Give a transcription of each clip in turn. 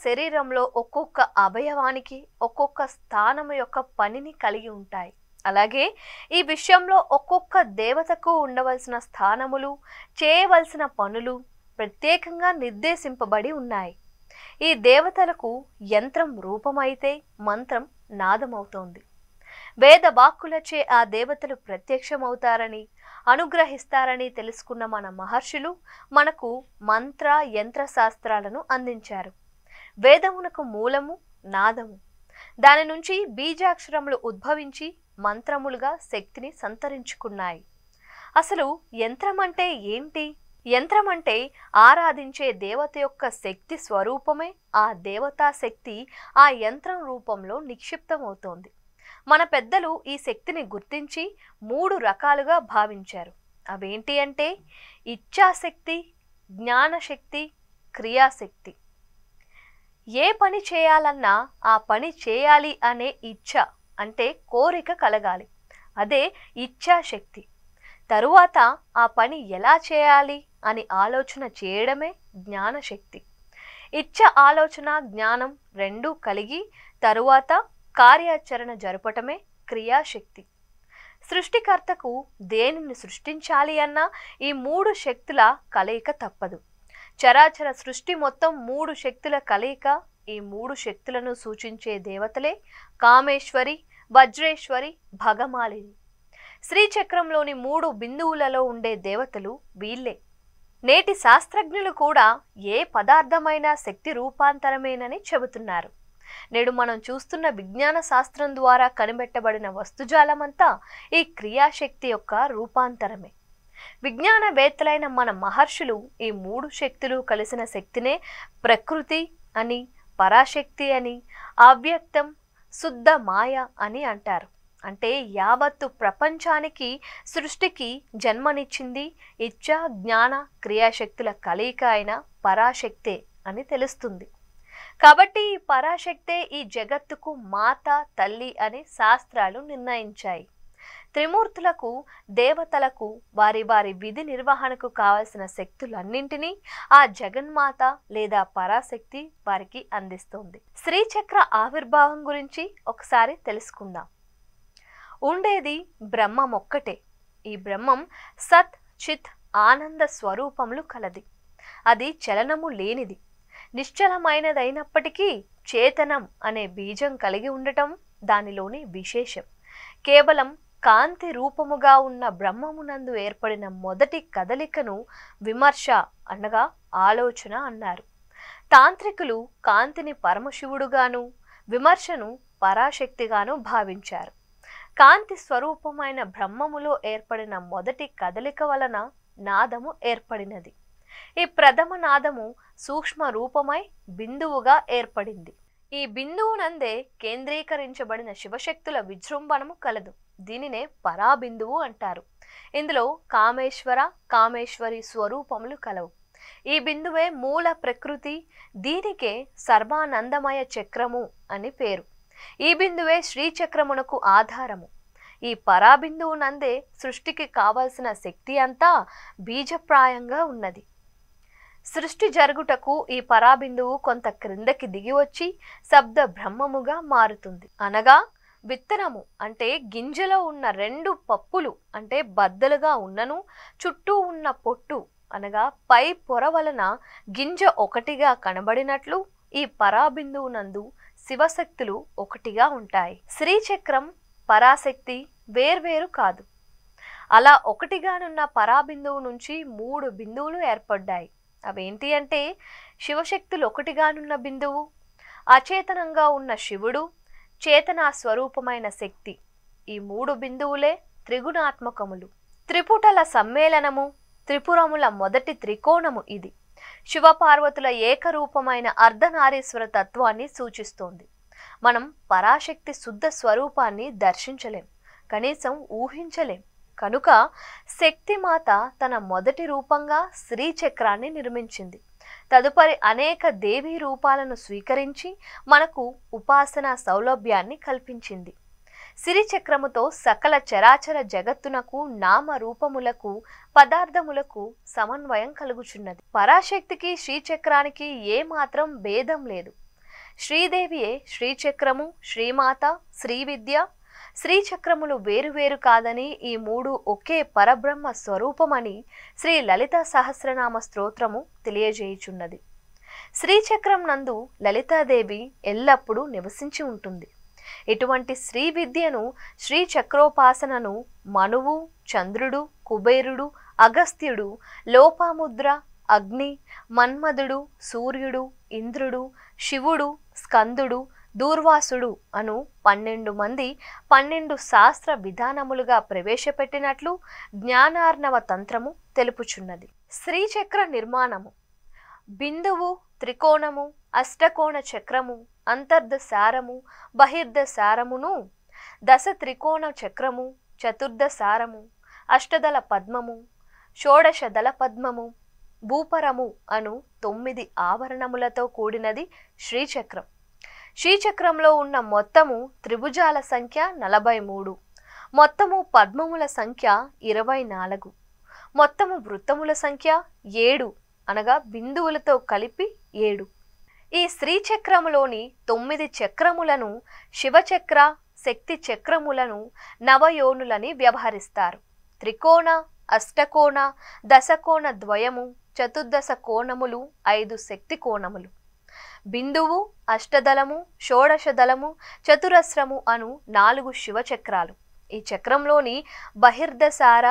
శరీరంలో ఒక్కొక్క అవయవానికి ఒక్కొక్క స్థానం యొక్క పనిని కలిగి ఉంటాయి. అలాగే ఈ విషయంలో ఒక్కొక్క దేవతకు ఉండవలసిన స్థానములు, చేయవలసిన పనులు ప్రత్యేకంగా నిర్దేశింపబడి ఉన్నాయి. ఈ దేవతలకు యంత్రం రూపమైతే మంత్రం నాదమవుతోంది. వేద వాక్కులచే ఆ దేవతలు ప్రత్యక్షమవుతారని, అనుగ్రహిస్తారని తెలుసుకున్న మన మహర్షులు మనకు మంత్ర యంత్ర శాస్త్రాలను అందించారు. వేదమునకు మూలము నాదము. దాని నుంచి బీజాక్షరములు ఉద్భవించి మంత్రములుగా శక్తిని సంతరించుకున్నాయి. అసలు యంత్రం అంటే ఏంటి? యంత్రం అంటే ఆరాధించే దేవత యొక్క శక్తి స్వరూపమే ఆ దేవతా శక్తి ఆ యంత్రం రూపంలో నిక్షిప్తమవుతోంది. మన పెద్దలు ఈ శక్తిని గుర్తించి 3 రకాలుగా భావించారు. అవేంటి అంటే ఇచ్ఛాశక్తి, జ్ఞానశక్తి, క్రియాశక్తి. ఏ పని చేయాలన్నా ఆ పని చేయాలి అనే ఇచ్ఛ అంటే కోరిక కలగాలి, అదే ఇచ్ఛాశక్తి. తరువాత ఆ పని ఎలా చేయాలి అని ఆలోచన చేయడమే జ్ఞానశక్తి. ఇచ్ఛ, ఆలోచన, జ్ఞానం రెండూ కలిగి తరువాత కార్యాచరణ జరపటమే క్రియాశక్తి. సృష్టికర్తకు దేనిని సృష్టించాలి అన్నా ఈ 3 శక్తుల కలయిక తప్పదు. చరాచర సృష్టి మొత్తం 3 శక్తుల కలయిక. ఈ 3 శక్తులను సూచించే దేవతలే కామేశ్వరి, వజ్రేశ్వరి, భగమాలిని. శ్రీచక్రంలోని 3 బిందువులలో ఉండే దేవతలు వీళ్ళే. నేటి శాస్త్రజ్ఞులు కూడా ఏ పదార్థమైనా శక్తి రూపాంతరమేనని చెబుతున్నారు. నేడు మనం చూస్తున్న విజ్ఞాన శాస్త్రం ద్వారా కనిపెట్టబడిన వస్తుజాలమంతా ఈ క్రియాశక్తి యొక్క రూపాంతరమే. విజ్ఞానవేత్తలైన మన మహర్షులు ఈ 3 శక్తులు కలిసిన శక్తినే ప్రకృతి అని, పరాశక్తి అని, అవ్యక్తం, శుద్ధ మాయ అని అంటారు. అంటే యావత్తు ప్రపంచానికి, సృష్టికి జన్మనిచ్చింది ఇచ్ఛ, జ్ఞాన, క్రియాశక్తుల కలయిక అయిన పరాశక్తే అని తెలుస్తుంది. కాబట్టి ఈ పరాశక్తే ఈ జగత్తుకు మాత, తల్లి అని శాస్త్రాలు నిర్ణయించాయి. త్రిమూర్తులకు, దేవతలకు వారి వారి విధి నిర్వహణకు కావలసిన శక్తులన్నింటినీ ఆ జగన్మాత లేదా పరాశక్తి వారికి అందిస్తోంది. శ్రీచక్ర ఆవిర్భావం గురించి ఒకసారి తెలుసుకుందాం. ఉండేది బ్రహ్మం ఒక్కటే. ఈ బ్రహ్మం సత్, చిత్, ఆనంద స్వరూపములు కలది. అది చలనము లేనిది, నిశ్చలమైనదైనప్పటికీ చేతనం అనే బీజం కలిగి ఉండటం దానిలోని విశేషం. కేవలం కాంతి రూపముగా ఉన్న బ్రహ్మమునందు ఏర్పడిన మొదటి కదలికను విమర్శ అనగా ఆలోచన అన్నారు. తాంత్రికులు కాంతిని పరమశివుడుగాను, విమర్శను పరాశక్తిగాను భావించారు. కాంతి స్వరూపమైన బ్రహ్మములో ఏర్పడిన మొదటి కదలిక వలన నాదము ఏర్పడినది. ఈ ప్రథమ నాదము సూక్ష్మ రూపమై బిందువుగా ఏర్పడింది. ఈ బిందువునందే కేంద్రీకరించబడిన శివశక్తుల విజృంభణము కలదు. దీనినే పరాబిందువు అంటారు. ఇందులో కామేశ్వర, కామేశ్వరి స్వరూపములు కలవు. ఈ బిందువే మూల ప్రకృతి. దీనికే సర్వానందమయ చక్రము అని పేరు. ఈ బిందువే శ్రీచక్రమునకు ఆధారము. ఈ పరాబిందువునందే సృష్టికి కావలసిన శక్తి అంతా బీజప్రాయంగా ఉన్నది. సృష్టి జరుగుటకు ఈ పరాబిందువు కొంత క్రిందకి దిగి వచ్చి శబ్ద బ్రహ్మముగా మారుతుంది. అనగా విత్తనము అంటే గింజలో ఉన్న 2 పప్పులు అంటే బద్దలుగా ఉన్నను, చుట్టూ ఉన్న పొట్టు అనగా పై పొర వలన గింజ ఒకటిగా కనబడినట్లు ఈ పరాబిందువునందు శివశక్తులు ఒకటిగా ఉంటాయి. శ్రీచక్రం, పరాశక్తి వేర్వేరు కాదు. అలా ఒకటిగానున్న పరాబిందువు నుంచి 3 బిందువులు ఏర్పడ్డాయి. అవేంటి అంటే శివశక్తులు ఒకటిగానున్న బిందువు, అచేతనంగా ఉన్న శివుడు, చేతనా స్వరూపమైన శక్తి. ఈ 3 బిందువులే త్రిగుణాత్మకములు. త్రిపుటల సమ్మేళనము, త్రిపురముల మొదటి త్రికోణము ఇది. శివపార్వతుల ఏకరూపమైన అర్ధనారీశ్వర తత్వాన్ని సూచిస్తోంది. మనం పరాశక్తి శుద్ధ స్వరూపాన్ని దర్శించలేం, కనీసం ఊహించలేం. కనుక శక్తిమాత తన మొదటి రూపంగా శ్రీచక్రాన్ని నిర్మించింది. తదుపరి అనేక దేవీ రూపాలను స్వీకరించి మనకు ఉపాసనా సౌలభ్యాన్ని కల్పించింది. శ్రీచక్రముతో సకల చరాచర జగత్తునకు, నామ రూపములకు, పదార్థములకు సమన్వయం కలుగుచున్నది. పరాశక్తికి శ్రీచక్రానికి ఏమాత్రం భేదం లేదు. శ్రీదేవియే శ్రీచక్రము, శ్రీమాత, శ్రీవిద్య. శ్రీచక్రములు వేరువేరు కాదని ఈ మూడు ఒకే పరబ్రహ్మ స్వరూపమని శ్రీ లలిత సహస్రనామ స్తోత్రము తెలియజేయుచున్నది. శ్రీచక్రం నందు లలితాదేవి ఎల్లప్పుడూ నివసించి ఉంటుంది. ఇటువంటి శ్రీ విద్యను, శ్రీచక్రోపాసనను మనువు, చంద్రుడు, కుబేరుడు, అగస్త్యుడు, లోపాముద్ర, అగ్ని, మన్మధుడు, సూర్యుడు, ఇంద్రుడు, శివుడు, స్కందుడు, దూర్వాసుడు అను 12 మంది 12 శాస్త్ర విధానములుగా ప్రవేశపెట్టినట్లు జ్ఞానార్ణవ తంత్రము తెలుపుచున్నది. శ్రీచక్ర నిర్మాణము: బిందువు, త్రికోణము, అష్టకోణ చక్రము, అంతర్దశారము, బహిర్దశారమును, దశ త్రికోణ చక్రము, చతుర్దశారము, అష్టదళ పద్మము, షోడశదళ పద్మము, భూపరము అను 9 ఆవరణములతో కూడినది శ్రీచక్రం. శ్రీచక్రంలో ఉన్న మొత్తము త్రిభుజాల సంఖ్య 43, మొత్తము పద్మముల సంఖ్య 24, మొత్తము వృత్తముల సంఖ్య 7 అనగా బిందువులతో కలిపి 7. ఈ శ్రీచక్రములోని 9 చక్రములను శివచక్ర, శక్తి చక్రములను నవయోనులని వ్యవహరిస్తారు. త్రికోణ, అష్టకోణ, దశకోణ ద్వయము, చతుర్దశ కోణములు 5 శక్తి కోణములు. బిందువు, అష్టదళము, షోడశదళము, చతురస్రము అను 4 శివచక్రాలు. ఈ చక్రంలోని బహిర్దశార,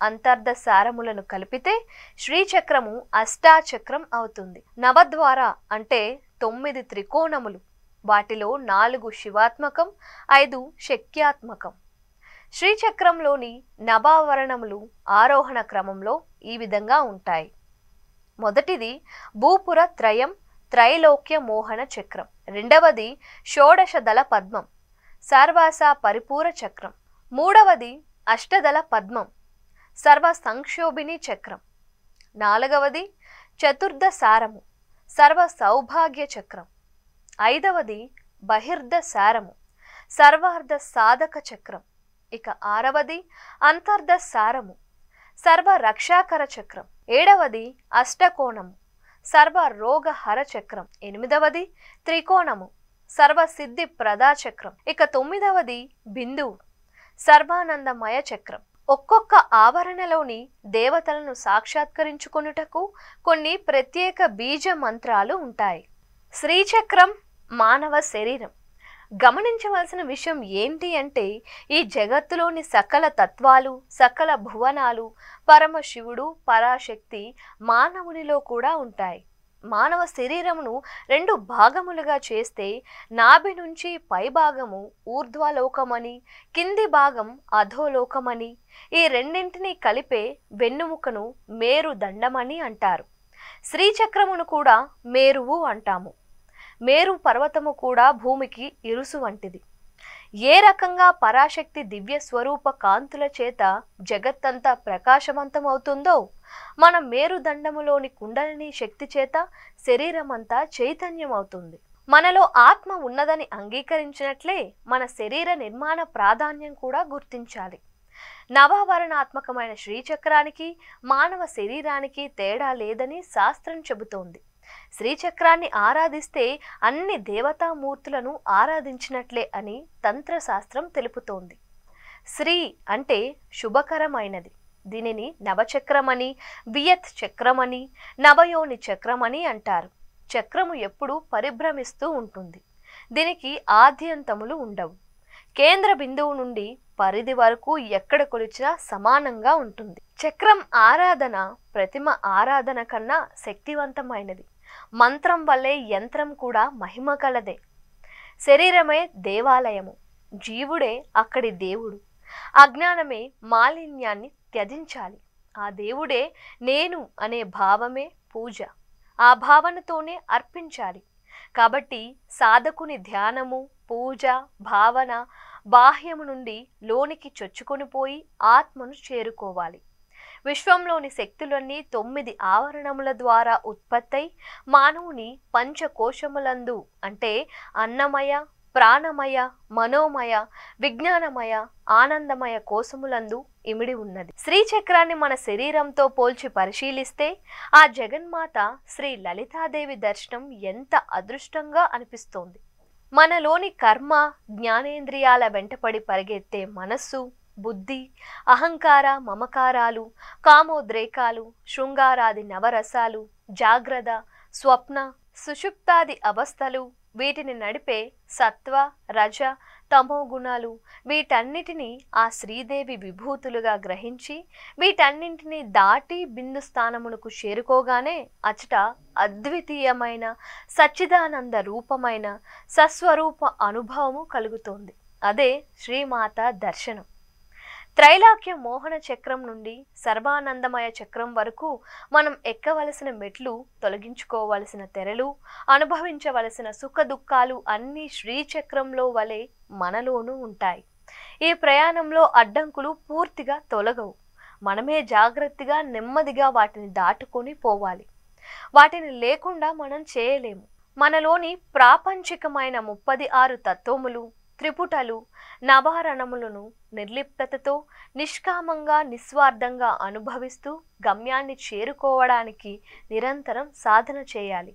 అంతర్దశారములను కలిపితే శ్రీచక్రము అష్టాచక్రం అవుతుంది. నవద్వార అంటే 9 త్రికోణములు. వాటిలో 4 శివాత్మకం, 5 శక్త్యాత్మకం. శ్రీచక్రంలోని నవావరణములు ఆరోహణ క్రమంలో ఈ విధంగా ఉంటాయి. మొదటిది భూపుర త్రయం, త్రైలోక్య మోహన చక్రం. రెండవది షోడశదళ పద్మం, సర్వాస పరిపూర చక్రం. మూడవది అష్టదళ పద్మం, సర్వ సంక్షోభిని చక్రం. నాలుగవది చతుర్దశారము, సర్వ సౌభాగ్య చక్రం. ఐదవది బహిర్దశారము, సర్వార్ధ సాధక చక్రం. ఇక ఆరవది అంతర్దశారము, సర్వ రక్షాకర చక్రం. ఏడవది అష్టకోణము, సర్వ రోగహర చక్రం. ఎనిమిదవది త్రికోణము, సర్వ సిద్ధి ప్రదా చక్రం. ఇక 9వది బిందువు, సర్వానందమయ చక్రం. ఒక్కొక్క ఆవరణలోని దేవతలను సాక్షాత్కరించుకొనుటకు కొన్ని ప్రత్యేక బీజ మంత్రాలు ఉంటాయి. శ్రీచక్రం మానవ శరీరం. గమనించవలసిన విషయం ఏంటి అంటే, ఈ జగత్తులోని సకల తత్వాలు, సకల భువనాలు, పరమశివుడు, పరాశక్తి మానవునిలో కూడా ఉంటాయి. మానవ శరీరమును 2 భాగములుగా చేస్తే నాభి నుంచి పై భాగము ఊర్ధ్వలోకమని, కింది భాగం అధోలోకమని, ఈ రెండింటినీ కలిపే వెన్నుముకను మేరుదండమని అంటారు. శ్రీచక్రమును కూడా మేరువు అంటాము. మేరు పర్వతము కూడా భూమికి ఇరుసు వంటిది. ఏ రకంగా పరాశక్తి దివ్య స్వరూప కాంతుల చేత జగత్తంతా ప్రకాశవంతమవుతుందో, మన మేరుదండములోని కుండలిని శక్తి చేత శరీరమంతా చైతన్యమవుతుంది. మనలో ఆత్మ ఉన్నదని అంగీకరించినట్లే మన శరీర నిర్మాణ ప్రాధాన్యం కూడా గుర్తించాలి. నవావరణాత్మకమైన శ్రీచక్రానికి మానవ శరీరానికి తేడా లేదని శాస్త్రం చెబుతోంది. శ్రీచక్రాన్ని ఆరాధిస్తే అన్ని దేవతామూర్తులను ఆరాధించినట్లే అని తంత్రశాస్త్రం తెలుపుతోంది. శ్రీ అంటే శుభకరమైనది. దీనిని నవచక్రమని, వియత్ చక్రమని, నవయోని చక్రమని అంటారు. చక్రము ఎప్పుడూ పరిభ్రమిస్తూ ఉంటుంది. దీనికి ఆద్యంతములు ఉండవు. కేంద్ర బిందువు నుండి పరిధి వరకు ఎక్కడ కొలిచినా సమానంగా ఉంటుంది. చక్రం ఆరాధన ప్రతిమ ఆరాధన కన్నా శక్తివంతమైనది. మంత్రం వల్లే యంత్రం కూడా మహిమ కలదే. శరీరమే దేవాలయము, జీవుడే అక్కడి దేవుడు. అజ్ఞానమే మాలిన్యాన్ని త్యజించాలి. ఆ దేవుడే నేను అనే భావమే పూజ. ఆ భావనతోనే అర్పించాలి. కాబట్టి సాధకుని ధ్యానము, పూజ, భావన బాహ్యము నుండి లోనికి చొచ్చుకొని పోయి ఆత్మను చేరుకోవాలి. విశ్వంలోని శక్తులన్నీ 9 ఆవరణముల ద్వారా ఉత్పత్తై మానవుని పంచకోశములందు అంటే అన్నమయ, ప్రాణమయ, మనోమయ, విజ్ఞానమయ, ఆనందమయ కోశములందు ఇమిడి ఉన్నది. శ్రీచక్రాన్ని మన శరీరంతో పోల్చి పరిశీలిస్తే ఆ జగన్మాత శ్రీ లలితాదేవి దర్శనం ఎంత అదృష్టంగా అనిపిస్తోంది. మనలోని కర్మ, జ్ఞానేంద్రియాల వెంటపడి పరిగెత్తే మనస్సు, బుద్ధి, అహంకార, మమకారాలు, కామోద్రేకాలు, శృంగారాది నవరసాలు, జాగ్రత్త, స్వప్న, సుషుప్తాది అవస్థలు, వీటిని నడిపే సత్వ, రజ, తమో గుణాలు, వీటన్నిటినీ ఆ శ్రీదేవి విభూతులుగా గ్రహించి వీటన్నింటినీ దాటి బిందు స్థానమునకు చేరుకోగానే అచట అద్వితీయమైన సచ్చిదానంద రూపమైన సస్వరూప అనుభవము కలుగుతోంది. అదే శ్రీమాత దర్శనం. త్రైలాక్య మోహన చక్రం నుండి సర్వానందమయ చక్రం వరకు మనం ఎక్కవలసిన మెట్లు, తొలగించుకోవలసిన తెరలు, అనుభవించవలసిన సుఖ దుఃఖాలు అన్నీ శ్రీచక్రంలో వలె మనలోనూ ఉంటాయి. ఈ ప్రయాణంలో అడ్డంకులు పూర్తిగా తొలగవు. మనమే జాగ్రత్తగా నెమ్మదిగా వాటిని దాటుకొని పోవాలి. వాటిని లేకుండా మనం చేయలేము. మనలోని ప్రాపంచికమైన 36 తత్వములు, త్రిపుటలు, నవారణములను నిర్లిప్తతతో నిష్కామంగా, నిస్వార్థంగా అనుభవిస్తూ గమ్యాన్ని చేరుకోవడానికి నిరంతరం సాధన చేయాలి.